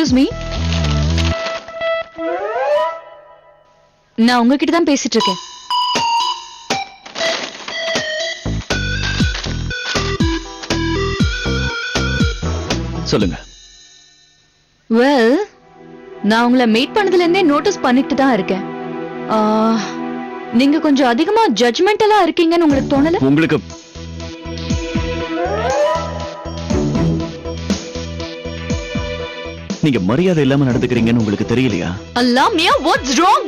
Excuse me, நான் உங்ககிட்ட தான் பேசிட்டு இருக்கேன். சொல்லுங்க. வெல், நான் உங்களை மீட் பண்ணதுல இருந்தே நோட்டீஸ் பண்ணிட்டு தான் இருக்கேன். நீங்க கொஞ்சம் அதிகமா ஜட்ஜ்மெண்டலா இருக்கீங்கன்னு உங்களுக்கு தோணல? உங்களுக்கு நீங்க மரியாதை இல்லாம நடந்துக்கிறீங்கன்னு உங்களுக்கு தெரியலையா? அல்லாமியா, வாட்ஸ் ராங்?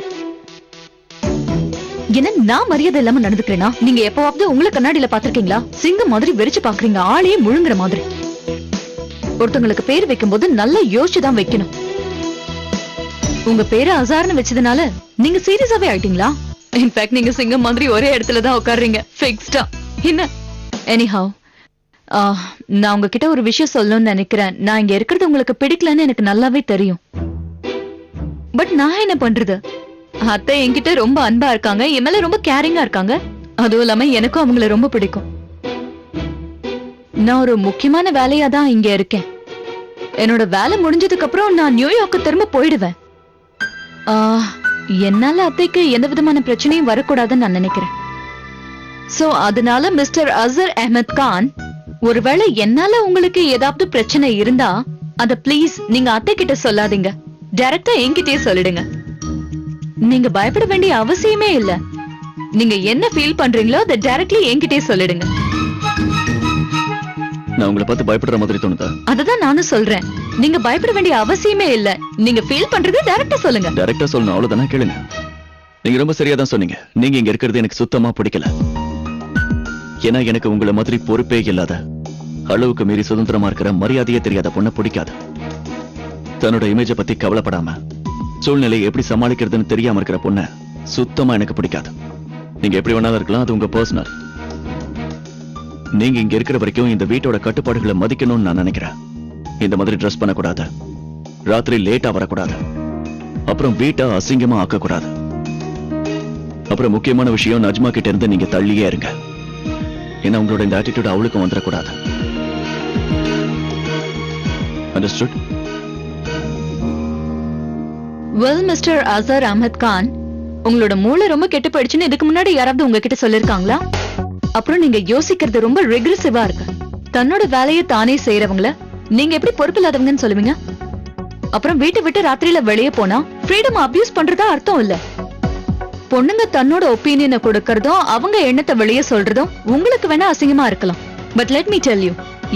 என்ன நான் மரியாதை இல்லாம நடந்துக்கிறேனா? நீங்க எப்பவாவது உங்களை கண்ணாடியில பாத்திருக்கீங்களா? சிங்கம் மாதிரி வெறிச்சு பாக்குறீங்க, ஆளையே முழுங்குற மாதிரி. ஒருத்தங்களுக்கு பேர் வைக்கும் போது நல்லா யோசிச்சுதான் வைக்கணும். உங்க பேரை அசார்னு வச்சதுனால நீங்க சீரியஸாவே ஆயிட்டீங்களா? இன்ஃபேக்ட் நீங்க சிங்கம் மாதிரி ஒரே இடத்துலதான் உட்காடுறீங்க, ஃபிக்ஸ்டா. என்ன எனிஹவ், நான் உங்ககிட்ட ஒரு விஷயம் சொல்லணும்னு நினைக்கிறேன். நான் இங்க இருக்கிறது உங்களுக்கு பிடிக்கலன்னு எனக்கு நல்லாவே தெரியும். பட் நான் என்ன பண்றது? அத்தை என்கிட்ட ரொம்ப அன்பா இருக்காங்க, என் மேல ரொம்ப கேரிங்கா இருக்காங்க. அதுவும் இல்லாம எனக்கும் அவங்கள ரொம்ப பிடிக்கும். நான் ஒரு முக்கியமான வேலையா தான் இங்க இருக்கேன். என்னோட வேலை முடிஞ்சதுக்கு அப்புறம் நான் நியூயார்க்கு திரும்ப போயிடுவேன். என்னால அத்தைக்கு எந்த விதமான பிரச்சனையும் வரக்கூடாதுன்னு நான் நினைக்கிறேன். சோ அதனால மிஸ்டர் அசர் அஹமத் கான், ஒருவேளை என்னால உங்களுக்கு ஏதாவது பிரச்சனை இருந்தா அத ப்ளீஸ் நீங்க அத்தை கிட்ட சொல்லாதீங்க, டைரக்டா என்கிட்டயே சொல்லிடுங்க. நீங்க பயப்பட வேண்டிய அவசியமே இல்ல. நீங்க என்ன ஃபீல் பண்றீங்களோ அதை டைரக்ட்லி என்கிட்டயே சொல்லிடுங்க. நான் உங்களை பார்த்து பயப்படுற மாதிரி தோணுதா? அததான் நானும் சொல்றேன். நீங்க பயப்பட வேண்டிய அவசியமே இல்ல. நீங்க ஃபீல் பண்றது டைரக்டா சொல்லுங்க. டைரக்டா சொல்லணும், அவ்வளவுதானே. கேளுங்க. நீங்க ரொம்ப சரியா தான் சொன்னீங்க. நீங்க இங்க இருக்கிறது எனக்கு சுத்தமா பிடிக்கல. ஏன்னா எனக்கு உங்களை மாதிரி பொறுப்பே இல்லாத, அளவுக்கு மீறி சுதந்திரமா இருக்கிற, மரியாதையே தெரியாத பொண்ணை பிடிக்காது. தன்னோட இமேஜ பத்தி கவலைப்படாம சூழ்நிலையை எப்படி சமாளிக்கிறதுன்னு தெரியாம இருக்கிற பொண்ணை சுத்தமா எனக்கு பிடிக்காது. நீங்க எப்படி வேணாலும் இருக்கலாம், அது உங்க பர்சனல். நீங்க இங்க இருக்கிற வரைக்கும் இந்த வீட்டோட கட்டுப்பாடுகளை மதிக்கணும்னு நான் நினைக்கிறேன். இந்த மாதிரி ட்ரெஸ் பண்ணக்கூடாது, ராத்திரி லேட்டா வரக்கூடாது, அப்புறம் வீட்டை அசிங்கமா ஆக்கக்கூடாது. அப்புறம் முக்கியமான விஷயம், நஜ்மா கிட்ட இருந்து நீங்க தள்ளியே இருங்க. ஏன்னா உங்களோட இந்த ஆட்டிடியூட் அவளுக்கும் வந்துடக்கூடாது. அண்டர்ஸ்டுட்? வெல் மிஸ்டர் அசர் அஹமத் கான், உங்களோட மூளை ரொம்ப கெட்டு போயிடுச்சுன்னு இதுக்கு முன்னாடி யாராவது உங்ககிட்ட சொல்லிருக்காங்களா? அப்புறம் நீங்க யோசிக்கிறது ரொம்ப ரெக்ரெசிவா இருக்கு. தன்னோட வேலையை தானே செய்யறவங்கள நீங்க எப்படி பொறுப்பு இல்லாதவங்கன்னு சொல்லுவீங்க? அப்புறம் வீட்டை விட்டு ராத்திரியில வெளியே போனா ஃப்ரீடம் அபியூஸ் பண்றதா அர்த்தம் இல்ல. பொண்ணுங்க தன்னோட ஒப்பீனியனை கொடுக்கறதும் அவங்க எண்ணத்தை வெளியே சொல்றதும் உங்களுக்கு வேணா அசிங்கமா இருக்கலாம். But let me tell you,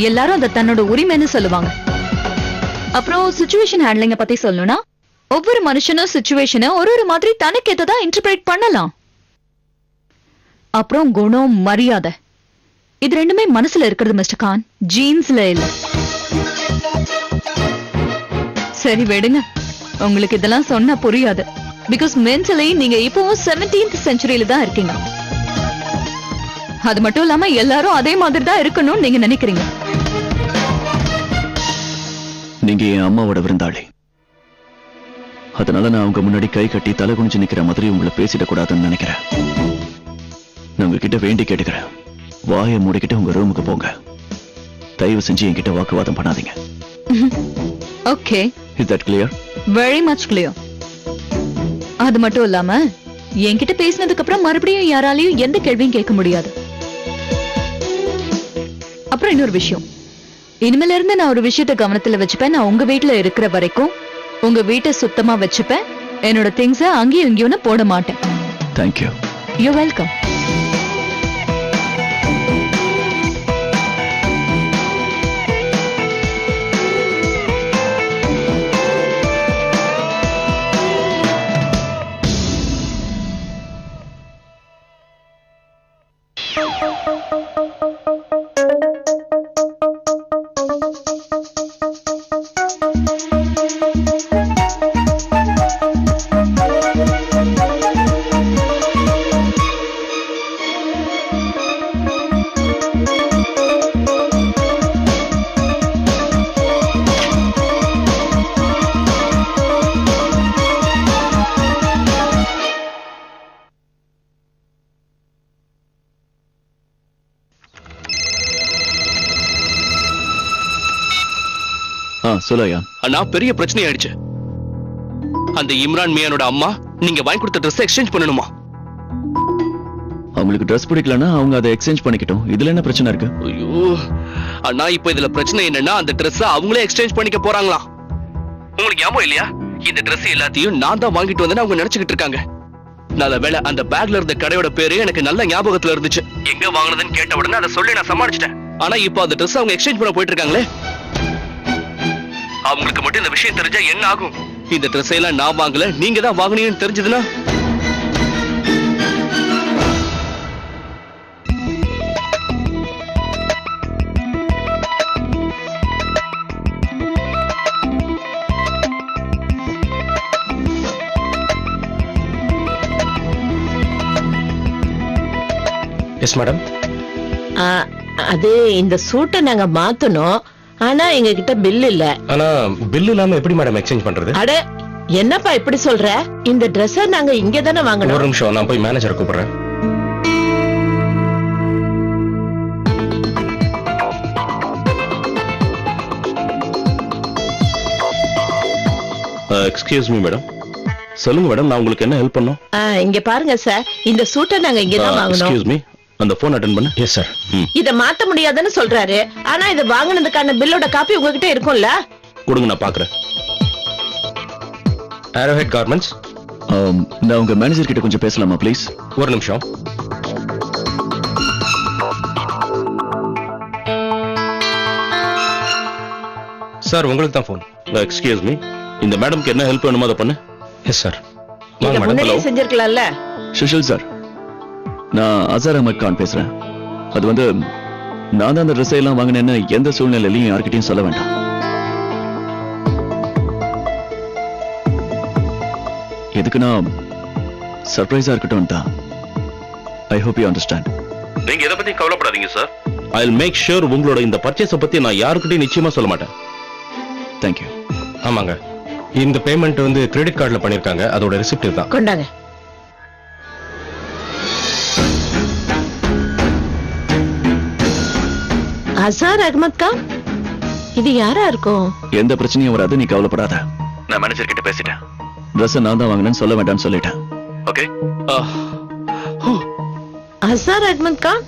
எல்லாரும் அதை தன்னோட உரிமைன்னு சொல்லுவாங்க. அப்புறம் சிச்சுவேஷன் ஹேண்ட்லிங்க பத்தி சொல்லணும்னா, ஒவ்வொரு மனுஷனும் சிச்சுவேஷனை ஒரு மாதிரி தனக்கு ஏத்ததான் இன்டர்பிரேட் பண்ணலாம். அப்புறம் குணம், மரியாதை, இது ரெண்டுமே மனசுல இருக்கிறது மிஸ்டர் கான், ஜீன்ஸ்ல இல்ல. சரி விடுங்க, உங்களுக்கு இதெல்லாம் சொன்னா புரியாது. பிகாஸ் மென்டலி நீங்க இப்போ 17th செஞ்சுரியில தான் இருக்கீங்க. அது மட்டும் இல்லாம எல்லாரும் அதே மாதிரி தான் இருக்கணும்னு நீங்க நினைக்கிறீங்க. நீங்க என் அம்மாவோட விருந்தாளி. அதனால நான் அவங்க முன்னாடி கை கட்டி தலை குனிஞ்சு நிக்கிற மாதிரி உங்களை பேசிடக்கூடாதுன்னு நினைக்கிறேன். நான் உங்ககிட்ட வேண்டி கேட்டுக்கிறேன், வாயை மூடிக்கிட்டு உங்க ரூமுக்கு போங்க. தயவு செஞ்சு என்கிட்ட வாக்குவாதம் பண்ணாதீங்க. Okay, is that clear? Very much clear. அது மட்டும் இல்லாம என்கிட்ட பேசினதுக்கு அப்புறம் மறுபடியும் யாராலையும் எந்த கேள்வியும் கேட்க முடியாது. அப்புறம் இன்னொரு விஷயம், இனிமேல இருந்து நான் ஒரு விஷயத்தை கவனத்துல வச்சுப்பேன். நான் உங்க வீட்டுல இருக்கிற வரைக்கும் உங்க வீட்டை சுத்தமா வச்சுப்பேன். என்னோட திங்ஸ அங்கேயும் இங்கேயும் போட மாட்டேன். தேங்க்யூ. You welcome. சொல்லையா. ஆனா பெரிய பிரச்சனை ஆயிடுச்சு. அந்த இம்ரான் மியானோட அம்மா நீங்க வாங்கி கொடுத்த ட்ரெஸ் எக்ஸ்சேஞ்ச் பண்ணணுமா? அவங்களுக்கு ட்ரெஸ் பிடிக்கலன்னா அவங்க அதை எக்ஸ்சேஞ்ச் பண்ணிக்கிட்டோம். இதுல என்ன பிரச்சனை இருக்கு? ஐயோ அண்ணா, இப்ப இதுல பிரச்சனை என்னன்னா அந்த ட்ரெஸ் அவங்களே எக்ஸ்சேஞ்ச் பண்ணிக்க போறாங்களாம். உங்களுக்கு ஞாபகம் இல்லையா? இந்த ட்ரெஸ் எல்லாத்தையும் நான் தான் வாங்கிட்டு வந்தேன்னு அவங்க நினைச்சுக்கிட்டு இருக்காங்க. நல்ல வேளை அந்த பேக்ல இருந்த கடையோட பேரு எனக்கு நல்ல ஞாபகத்துல இருந்துச்சு. எங்க வாங்குனதுன்னு கேட்ட உடனே அதை சொல்லி நான் சமாளிச்சிட்டேன். ஆனா இப்ப அந்த ட்ரெஸ் அவங்க எக்ஸ்சேஞ்ச் பண்ண போயிட்டு இருக்காங்களே, அவங்களுக்கு மட்டும் இந்த விஷயம் தெரிஞ்சா என்ன ஆகும்? இந்த ட்ரெஸ் எல்லாம் நான் வாங்கல, நீங்க தான் வாங்குனீங்கன்னு தெரிஞ்சதுன்னா எஸ் மேடம். அது இந்த சூட்டை நாங்க மாத்தணும். ஆனா எங்க கிட்ட பில் இல்ல. ஆனா பில் இல்லாம எப்படி மேடம் எக்ஸ்சேஞ்ச் பண்றது? அட என்னப்பா இப்படி சொல்ற? இந்த Dress நாங்க இங்க தானே ஒரு வாங்கணும். நிமிஷம், நான் போய் மேனேஜரை கூப்பிடுறேன். Excuse me madam. சொல்லுங்க மேடம், நான் உங்களுக்கு என்ன ஹெல்ப் பண்ணணும்? இங்க பாருங்க சார், இந்த சூட்டை நாங்க இங்க தான் வாங்கணும். எக்ஸ்கியூஸ் மீ, அந்த போன் அட்டெண்ட் பண்ணு. Yes sir. இத மாத்த முடியாதுன்னு சொல்றாரு. ஆனா இத வாங்குனதுக்கான பில்லோட காப்பி உங்ககிட்ட இருக்கும்ல? கொடுங்க, நான் பாக்குறேன். Arrowhead Garments. நான் உங்க மேனேஜர் கிட்ட கொஞ்சம் பேசலாமா ப்ளீஸ்? ஒரு நிமிஷம். சார், உங்களுக்கு தான் போன். எக்ஸ்கியூஸ் மீ, இந்த மேடம்க்கு என்ன ஹெல்ப் வேணுமோ அதை பண்ணு. Yes sir. இத முன்னாடியே செஞ்சிருக்கலாம்ல. சுஷில் சார், நான் அசார் அஹமத் கான் பேசுறேன். அது வந்து நான் தான் அந்த ட்ரெஸ் எல்லாம் வாங்கினேன்னு எந்த சூழ்நிலையிலையும் யார்கிட்டயும் சொல்ல வேண்டாம். எதுக்குன்னா சர்ப்ரைஸா இருக்கட்டும் தான். I hope you understand. நீங்க எதை பத்தி கவலைப்படாதீங்க sir. I will make sure உங்களோட இந்த பர்ச்சேஸ பத்தி நான் யாருக்கிட்டையும் நிச்சயமா சொல்ல மாட்டேன். Thank you. ஆமாங்க, இந்த பேமெண்ட் வந்து கிரெடிட் கார்டுல பண்ணிருக்காங்க. அதோட ரெசிப்ட் தான். கொண்டாங்க. அசார் அஹமத் கான், இது யாரா இருக்கும்? எந்த பிரச்சனையும் வராது, நீ கவலைப்படாத. நான் மேனேஜர் கிட்ட பேசிட்டேன். ட்ரெஸ் நான் தான் வாங்கினேன்னு சொல்ல வேண்டாம்னு சொல்லிட்டேன். ஓகே. அசார் அஹமத் கான்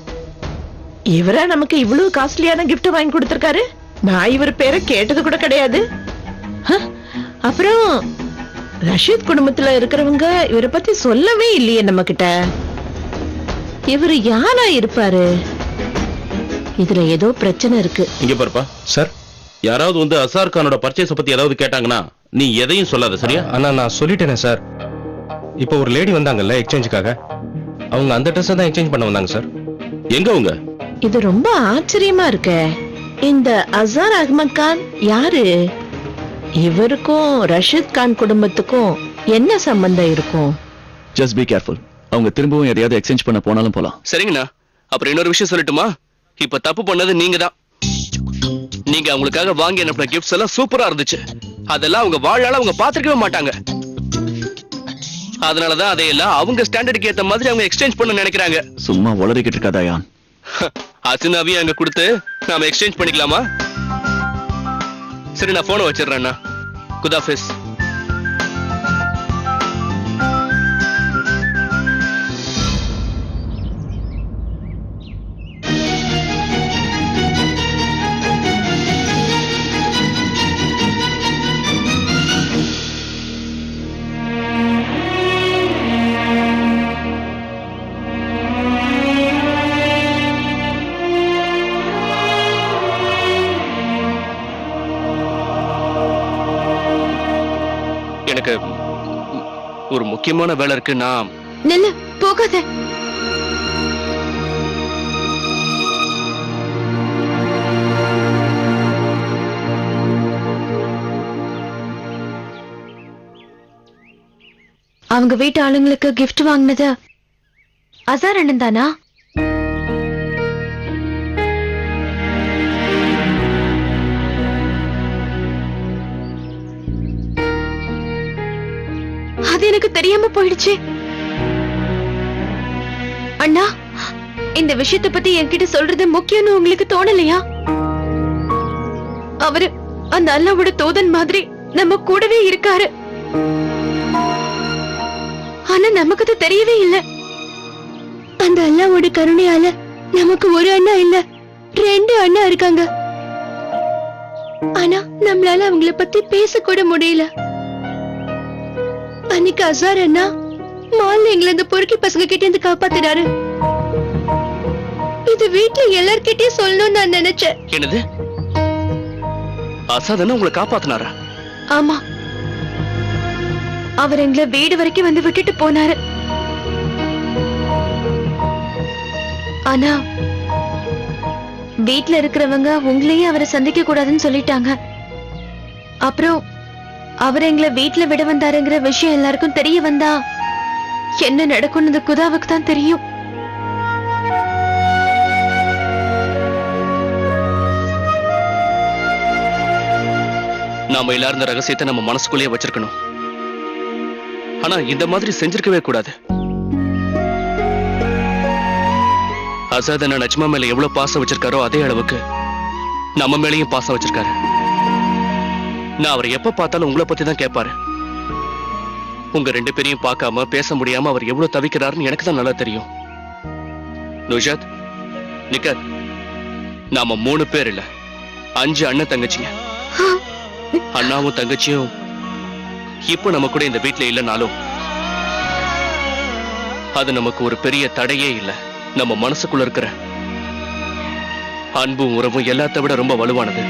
இவரா நமக்கு இவ்வளவு காஸ்ட்லியான gift வாங்கி கொடுத்திருக்காரு? நான் இவர் பேரை கேட்டது கூட கிடையாது. அப்புறம் ரஷீத் குடும்பத்துல இருக்கிறவங்க இவரை பத்தி சொல்லவே இல்லையே நம்ம கிட்ட. இவரு யாரா இருப்பாரு? இதுல ஏதோ பிரச்சனை இருக்கு. இங்க பாருப்பா சார், யாராவது வந்து அசார் கானோட பர்ச்சேஸ பத்தி ஏதாவது கேட்டாங்கன்னா நீ எதையும் சொல்லாத, சரியா? ஆனா நான் சொல்லிட்டேனே சார். இப்போ ஒரு லேடி வந்தாங்கல்ல எக்ஸ்சேஞ்சுக்காக, அவங்க அந்த ட்ரெஸ் தான் எக்ஸ்சேஞ்ச் பண்ண வந்தாங்க சார். எங்க அவங்க? இது ரொம்ப ஆச்சரியமா இருக்கு. இந்த அசார் அஹமத் கான் யாரு? இவருக்கும் ரஷீத் கான் குடும்பத்துக்கும் என்ன சம்பந்தம் இருக்கும்? Just be careful. அவங்க திரும்பவும் எதையாவது எக்ஸ்சேஞ்ச் பண்ண போனாலும் போலாம். சரிங்கண்ணா. அப்புறம் இன்னொரு விஷயம் சொல்லட்டுமா? இப்ப தப்பு பண்ணது நீங்க தான். நீங்க அவங்களுக்காக வாங்கி அனுப்பின கிஃப்ட்ஸ் எல்லாம் சூப்பரா இருந்துச்சு. அதெல்லாம் அவங்க வாழ்நாள அவங்க பாத்துக்கவே மாட்டாங்க. அதனாலதான் அதையெல்லாம் அவங்க ஸ்டாண்டர்டுக்கு ஏத்த மாதிரி அவங்க எக்ஸ்சேஞ்ச் பண்ண நினைக்கிறாங்க. சும்மா உளறிக்கிட்டு இருக்காதா? அசினாவையும் அங்க கொடுத்து நாம எக்ஸ்சேஞ்ச் பண்ணிக்கலாமா? சரி, நான் போனை வச்சிடுறேன்னா. குதாஃபிஸ். எனக்கு ஒரு முக்கியமான வேலை இருக்கு. நான் நில்லு, போகாத. அவங்க வீட்டு ஆளுங்களுக்கு gift வாங்கினது அசார் அண்ணன் தானா? அது எனக்கு தெரியாம போயிடுச்சு. அண்ணா, இந்த விஷயத்தை பத்தி என்கிட்ட சொல்றது முக்கியம்னு உங்களுக்கு தோணலையா? அந்த அல்லாவோட தூதன் மாதிரி நம்ம கூடவே இருக்காரு. ஆனா நமக்கு அது தெரியவே இல்ல. அந்த அல்லாவோட கருணையால நமக்கு ஒரு அண்ணா இல்ல, 2 அண்ணா இருக்காங்க. ஆனா நம்மளால அவங்கள பத்தி பேசக்கூட முடியல. அன்னைக்கு அசார் அண்ணா மால்ல எங்களை இந்த பொறுக்கி பசங்க கிட்ட இருந்து காப்பாத்தினாரு. இது வீட்டுல எல்லார்கிட்டயும் சொல்லணும்னு நான் நினைச்சேன். என்னது, அசாதன உங்களை காப்பாத்தினாரா? ஆமா, அவர் எங்களை வீடு வரைக்கும் வந்து விட்டுட்டு போனாரு. ஆனா வீட்ல இருக்கிறவங்க உங்களையும் அவரை சந்திக்க கூடாதுன்னு சொல்லிட்டாங்க. அப்புறம் அவர் எங்களை வீட்டுல விட வந்தாருங்கிற விஷயம் எல்லாருக்கும் தெரிய வந்தா என்ன நடக்கும்னு இந்த குதாவுக்கு தான் தெரியும். நாம எல்லாரும் இந்த ரகசியத்தை நம்ம மனசுக்குள்ளேயே வச்சிருக்கணும். ஆனா இந்த மாதிரி செஞ்சிருக்கவே கூடாது. அசாத் என்ன நஜ்மா மேல எவ்வளவு பாசம் வச்சிருக்காரோ அதே அளவுக்கு நம்ம மேலயும் பாசம் வச்சிருக்காரு. நான் அவரை எப்ப பார்த்தாலும் உங்களை பத்தி தான் கேட்பாரு. உங்க 2 பேரையும் பார்க்காம பேச முடியாம அவர் எவ்வளவு தவிக்கிறாருன்னு எனக்கு தான் நல்லா தெரியும். நுஷாத், நிக்கத், நாம 3 பேர் இல்ல, 5 அண்ணன் தங்கச்சிங்க. அண்ணாவும் தங்கச்சியும் இப்ப நம்ம கூட இந்த வீட்டுல இல்லைனாலும் அது நமக்கு ஒரு பெரிய தடையே இல்ல. நம்ம மனசுக்குள்ள இருக்கிற அன்பும் உறவும் எல்லாத்த விட ரொம்ப வலுவானது.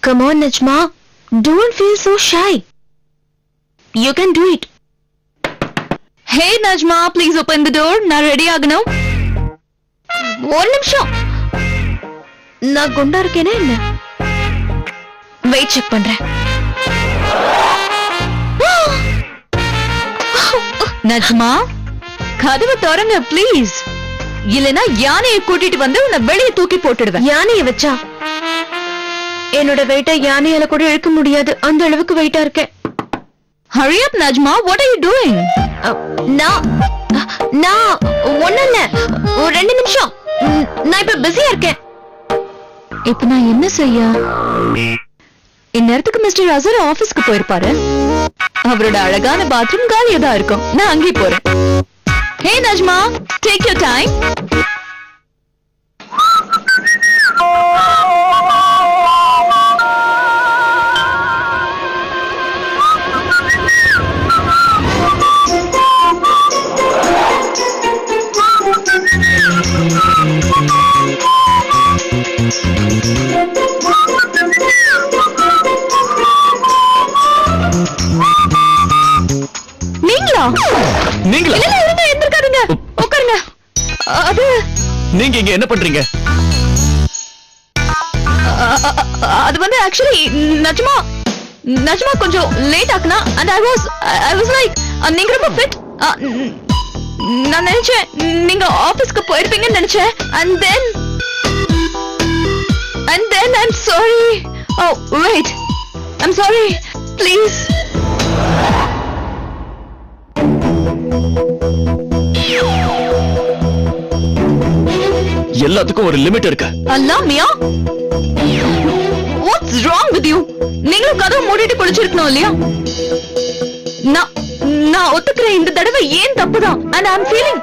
Come on, Najma. Don't feel so shy. You can do it. Hey Najma, please open the door. நான் ரெடி ஆகணும். ஒரு நிமிஷம். நான் குண்டா இருக்கேனா என்ன? வெயிட் செக் பண்றேன். நஜ்மா, கதவை திறங்க ப்ளீஸ். இல்லனா யானையை கூட்டிட்டு வந்து உன்னை வெளியே தூக்கி போட்டுடுவேன். யானையை வச்சா என்னோட வெயிட்டை யானையால கூட இழுக்க முடியாது. அந்த அளவுக்கு வெயிட்டா இருக்கேன். Hurry up Najma, what are you doing? நான் ஒண்ணும் இல்ல, ஒரு 2 நிமிஷம். நான் இப்ப பிஸியா இருக்கேன். இப்ப நான் என்ன செய்ய? இந்நேரத்துக்கு மிஸ்டர் அசர் ஆபீஸ்க்கு போயிருப்பாரு. அவரோட அழகான பாத்ரூம் காலியா தான் இருக்கும். நான் அங்கே போறேன். Hey Najma, take your time. நீங்களா? இல்ல இல்ல, எந்திருக்காதீங்க, உட்காருங்க. அது நீங்க இங்க என்ன பண்றீங்க? அது வந்து ஆக்சுவலி நஜ்மா கொஞ்சம் late ஆக்குனா and I was like நீங்க ரொம்ப ஃபிட். நான் நினைச்சேன் நீங்க ஆபீஸ்க்கு போயிருப்பீங்கன்னு நினைச்சேன். and then I'm sorry. Oh wait, I'm sorry, please. எல்லாத்துக்கும் ஒரு லிமிட் இருக்கு. அல்லா மியா, what's wrong with you? நீங்களும் கதவை மூடிட்டு குளிச்சிருக்கணும் இல்லையா? நான் ஒத்துக்கிறேன், இந்த தடவை ஏன் தப்புதான். and I'm feeling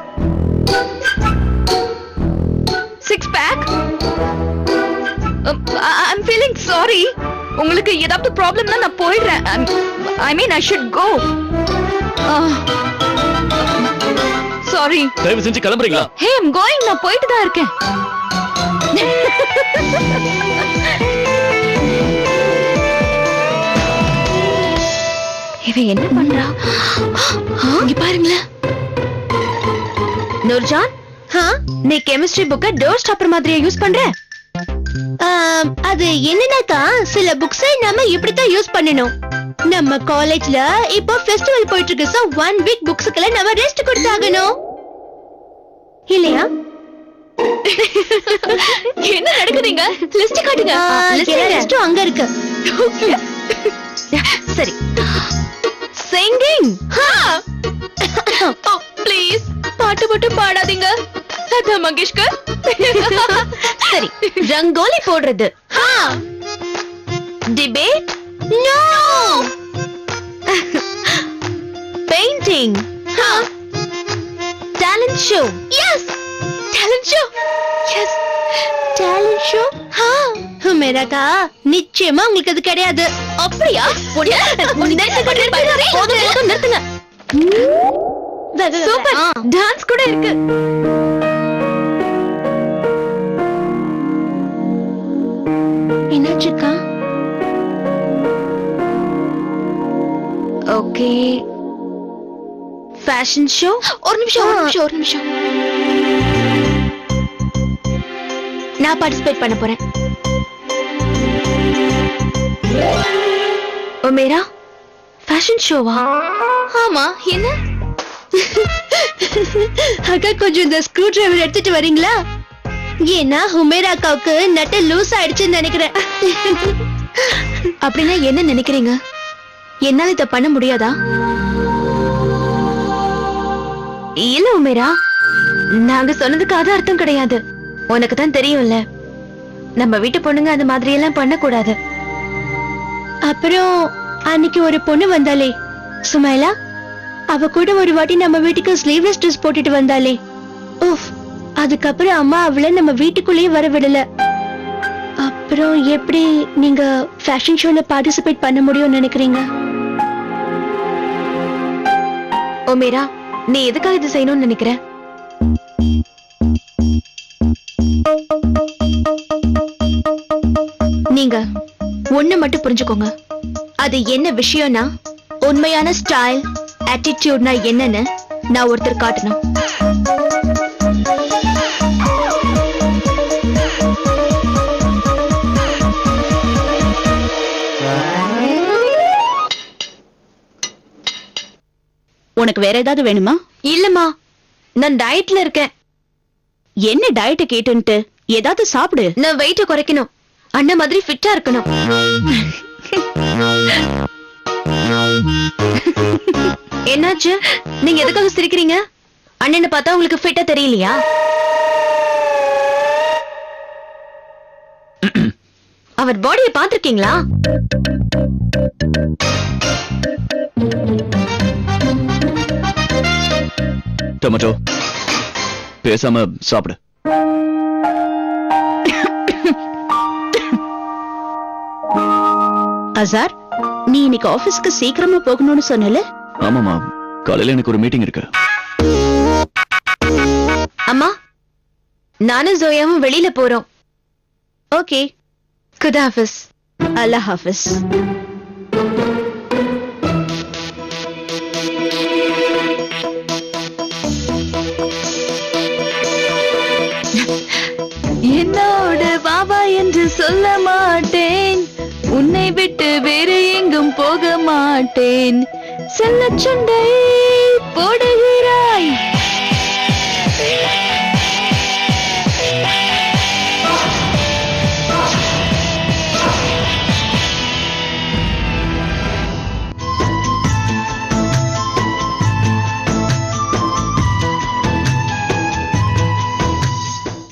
6 pack. I'm feeling sorry. உங்களுக்கு ஏதாவது ப்ராப்ளம்னா நான் போயிடுறேன். I mean I should go. Sorry. தயவு செஞ்சு கிளம்புறீங்களா? Hey, I'm going. நான் போயிட்டு தான் இருக்கேன். இவ என்ன பண்றா? இங்க பாருங்களேன். நூர்ஜான், நீ கெமிஸ்ட்ரி புக்க டோர் ஸ்டாப்பர் மாதிரியா யூஸ் பண்ற? அது என்னன்னாக்கா சில புக்ஸை நாம இப்படித்தான் யூஸ் பண்ணணும். நம்ம காலேஜ்ல இப்போ ஃபெஸ்டிவல் போயிட்டு இருக்கு. சோ 1 வீக் புக்ஸ்க்குலாம் நம்ம ரெஸ்ட் கொடுத்தாகணும் இல்லையா? என்ன நடக்குதுங்க? லிஸ்ட் காட்டுங்க. ரெஸ்ட் அங்க இருக்கு. சரி. சிங்கிங். ப்ளீஸ் பாட்டு மட்டும் பாடாதீங்க. லதா மங்கேஷ்கர். சரி, ரங்கோலி போடுறது. Debate. No. Painting. Talent show. Yes. Talent show. Yes. Talent show. மேராக்கா, நிச்சயமா உங்களுக்கு அது கிடையாது. அப்படியா? நிறுத்துங்க. சூப்பர். டான்ஸ் கூட இருக்கு. என்னாச்சுக்கா? ஓகே. Fashion show. ஒரு நிமிஷம். நான் பார்ட்டிசிபேட் பண்ண போறேன். மேரா ஃபேஷன் ஷோவா? ஆமா. என்ன? அக்கா, கொஞ்சம் இந்த ஸ்க்ரூ டிரைவர் எடுத்துட்டு வரீங்களா? ஏன்னா ஹுமேரா அக்காவுக்கு நட்டு லூஸ் ஆயிடுச்சுன்னு நினைக்கிறேன். அப்படின்னா என்ன நினைக்கிறீங்க? என்னால இத பண்ண முடியாதா? இல்ல உமேரா, நாங்க சொன்னதுக்கு அது அர்த்தம் கிடையாது. உனக்கு தான் தெரியும்ல, நம்ம வீட்டு பொண்ணுங்க அந்த மாதிரி எல்லாம் பண்ண கூடாது. அப்புறம் அன்னைக்கு ஒரு பொண்ணு வந்தாலே சுமைலா, அவ கூட ஒரு வாட்டி நம்ம வீட்டுக்கு ஸ்லீவ்லெஸ் ட்ரெஸ் போட்டுட்டு வந்தாலே. உஃப், அதுக்கப்புறம் அம்மா அவளை நம்ம வீட்டுக்குள்ளேயே வர விடல. அப்புறம் எப்படி நீங்க ஃபேஷன் ஷோல பார்ட்டிசிபேட் பண்ண முடியும்னு நினைக்கிறீங்க? உமேரா, நீ எதுக்காக இது செய்யணும்னு நினைக்கிற? நீங்க ஒண்ணு மட்டும் புரிஞ்சுக்கோங்க. அது என்ன விஷயம்னா, உண்மையான ஸ்டைல் ஆட்டிடியூட்னா என்னன்னு நான் ஒருத்தர் காட்டணும். உனக்கு வேற ஏதாவது வேணுமா? இல்லம்மா, நான் டயட்ல இருக்கேன். என்ன டயட்டை கேட்டுன்ட்டு ஏதாவது சாப்பிடு. நான் வெயிட்ட குறைக்கணும். அண்ணன் மாதிரி ஃபிட்டா இருக்கணும். என்னாச்சு? நீங்க எதுக்காக சிரிக்கிறீங்க? அண்ணனை பார்த்தா உங்களுக்கு ஃபிட்டா தெரியலையா? அவர் பாடியை பார்த்திருக்கீங்களா? டொமேட்டோ, பேசாம சாப்பிடு. அசார், நீ இன்னைக்கு ஆபீஸ்க்கு சீக்கிரமா போகணும்னு சொன்னல? ஆமாமா, காலையில எனக்கு ஒரு மீட்டிங் இருக்கு. அம்மா, நானும் ஜோயாவும் வெளியில போறோம். ஓகே, குட் ஹாஃபிஸ். அல்லாஹ் ஹாஃபிஸ். என்னோட பாபா என்று சொல்ல மாட்டேன், உன்னை விட்டு வேறு எங்கும் போக மாட்டேன். செல்ல சண்டை போடுகிறாய்,